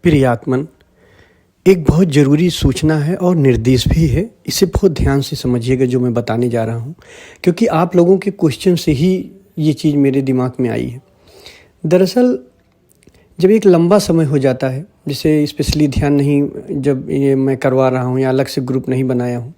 प्रियात्मन, एक बहुत ज़रूरी सूचना है और निर्देश भी है। इसे बहुत ध्यान से समझिएगा जो मैं बताने जा रहा हूँ, क्योंकि आप लोगों के क्वेश्चन से ही ये चीज़ मेरे दिमाग में आई है। दरअसल जब एक लंबा समय हो जाता है, जैसे स्पेशली ध्यान नहीं जब ये मैं करवा रहा हूँ या अलग से ग्रुप नहीं बनाया हूँ,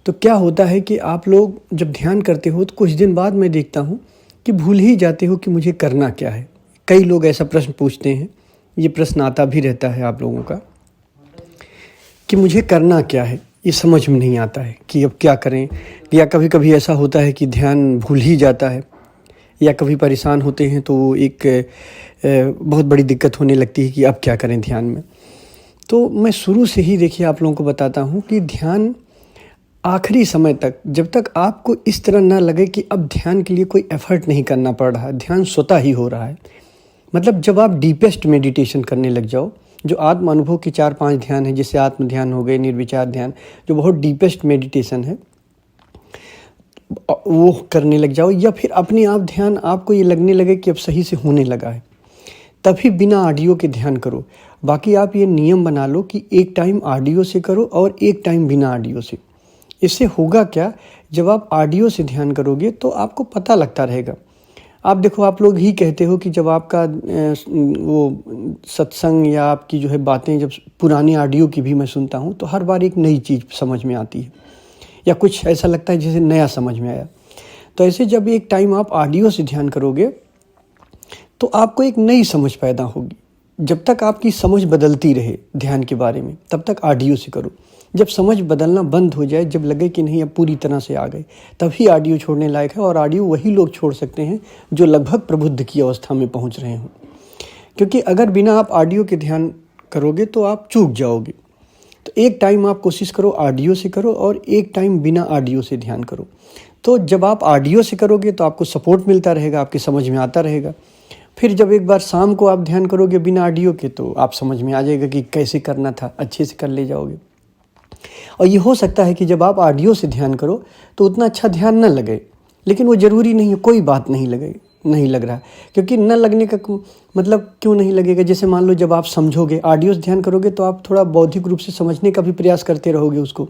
तो क्या होता है कि आप लोग जब ध्यान करते हो तो कुछ दिन बाद मैं देखता हूँ कि भूल ही जाते हो कि मुझे करना क्या है। कई लोग ऐसा प्रश्न पूछते हैं, ये प्रश्न आता भी रहता है आप लोगों का कि मुझे करना क्या है, ये समझ में नहीं आता है कि अब क्या करें। या कभी कभी ऐसा होता है कि ध्यान भूल ही जाता है, या कभी परेशान होते हैं तो एक बहुत बड़ी दिक्कत होने लगती है कि अब क्या करें ध्यान में। तो मैं शुरू से ही देखिए आप लोगों को बताता हूँ कि ध्यान आखिरी समय तक, जब तक आपको इस तरह ना लगे कि अब ध्यान के लिए कोई एफर्ट नहीं करना पड़ रहा है, ध्यान स्वतः ही हो रहा है। मतलब जब आप डीपेस्ट मेडिटेशन करने लग जाओ, जो आत्म अनुभव के 4-5 ध्यान है, जैसे आत्म ध्यान हो गए, निर्विचार ध्यान, जो बहुत डीपेस्ट मेडिटेशन है, वो करने लग जाओ, या फिर अपने आप ध्यान आपको ये लगने लगे कि अब सही से होने लगा है, तभी बिना ऑडियो के ध्यान करो। बाकी आप ये नियम बना लो कि एक टाइम ऑडियो से करो और एक टाइम बिना ऑडियो से। इससे होगा क्या, जब आप ऑडियो से ध्यान करोगे तो आपको पता लगता रहेगा। आप देखो, आप लोग ही कहते हो कि जब आपका वो सत्संग या आपकी जो है बातें, जब पुरानी ऑडियो की भी मैं सुनता हूँ तो हर बार एक नई चीज़ समझ में आती है, या कुछ ऐसा लगता है जैसे नया समझ में आया। तो ऐसे जब एक टाइम आप ऑडियो से ध्यान करोगे तो आपको एक नई समझ पैदा होगी। जब तक आपकी समझ बदलती रहे ध्यान के बारे में, तब तक ऑडियो से करो। जब समझ बदलना बंद हो जाए, जब लगे कि नहीं अब पूरी तरह से आ गए, तभी ऑडियो छोड़ने लायक है। और ऑडियो वही लोग छोड़ सकते हैं जो लगभग प्रबुद्ध की अवस्था में पहुंच रहे हों, क्योंकि अगर बिना आप ऑडियो के ध्यान करोगे तो आप चूक जाओगे। तो एक टाइम आप कोशिश करो ऑडियो से करो और एक टाइम बिना ऑडियो से ध्यान करो। तो जब आप ऑडियो से करोगे तो आपको सपोर्ट मिलता रहेगा, आपकी समझ में आता रहेगा। फिर जब एक बार शाम को आप ध्यान करोगे बिना ऑडियो के, तो आप समझ में आ जाएगा कि कैसे करना था, अच्छे से कर ले जाओगे। और ये हो सकता है कि जब आप ऑडियो से ध्यान करो तो उतना अच्छा ध्यान न लगे, लेकिन वो ज़रूरी नहीं है, कोई बात नहीं लग रहा। क्योंकि न लगने का मतलब क्यों नहीं लगेगा, जैसे मान लो जब आप समझोगे, ऑडियो से ध्यान करोगे तो आप थोड़ा बौद्धिक रूप से समझने का भी प्रयास करते रहोगे उसको,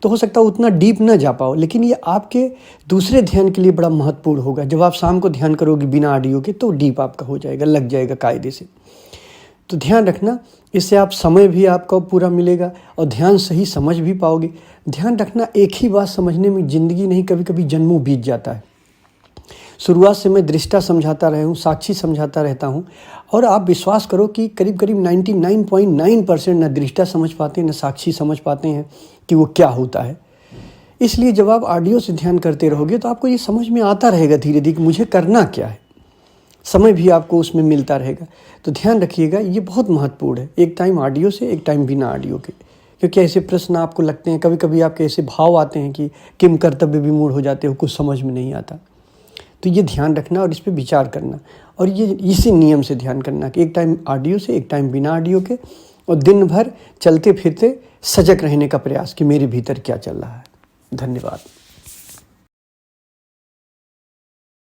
तो हो सकता है उतना डीप न जा पाओ, लेकिन ये आपके दूसरे ध्यान के लिए बड़ा महत्वपूर्ण होगा। जब आप शाम को ध्यान करोगे बिना ऑडियो के तो डीप आपका हो जाएगा, लग जाएगा कायदे से। तो ध्यान रखना, इससे आप समय भी आपको पूरा मिलेगा और ध्यान सही समझ भी पाओगे। ध्यान रखना, एक ही बात समझने में ज़िंदगी नहीं, कभी कभी जन्मों बीत जाता है। शुरुआत से मैं दृष्टा समझाता रहा हूँ, साक्षी समझाता रहता हूँ, और आप विश्वास करो कि करीब करीब 99.9% न दृष्टा समझ पाते हैं न साक्षी समझ पाते हैं कि वो क्या होता है। इसलिए जब आप ऑडियो से ध्यान करते रहोगे तो आपको ये समझ में आता रहेगा धीरे धीरे कि मुझे करना क्या है। समय भी आपको उसमें मिलता रहेगा। तो ध्यान रखिएगा, ये बहुत महत्वपूर्ण है, एक टाइम ऑडियो से, एक टाइम बिना ऑडियो के। क्योंकि ऐसे प्रश्न आपको लगते हैं, कभी कभी आपके ऐसे भाव आते हैं कि किम कर्तव्य विमूढ़ हो जाते हो, कुछ समझ में नहीं आता। तो ये ध्यान रखना और इस पर विचार करना, और ये इसी नियम से ध्यान करना कि एक टाइम ऑडियो से, एक टाइम बिना ऑडियो के, और दिन भर चलते फिरते सजग रहने का प्रयास कि मेरे भीतर क्या चल रहा है। धन्यवाद।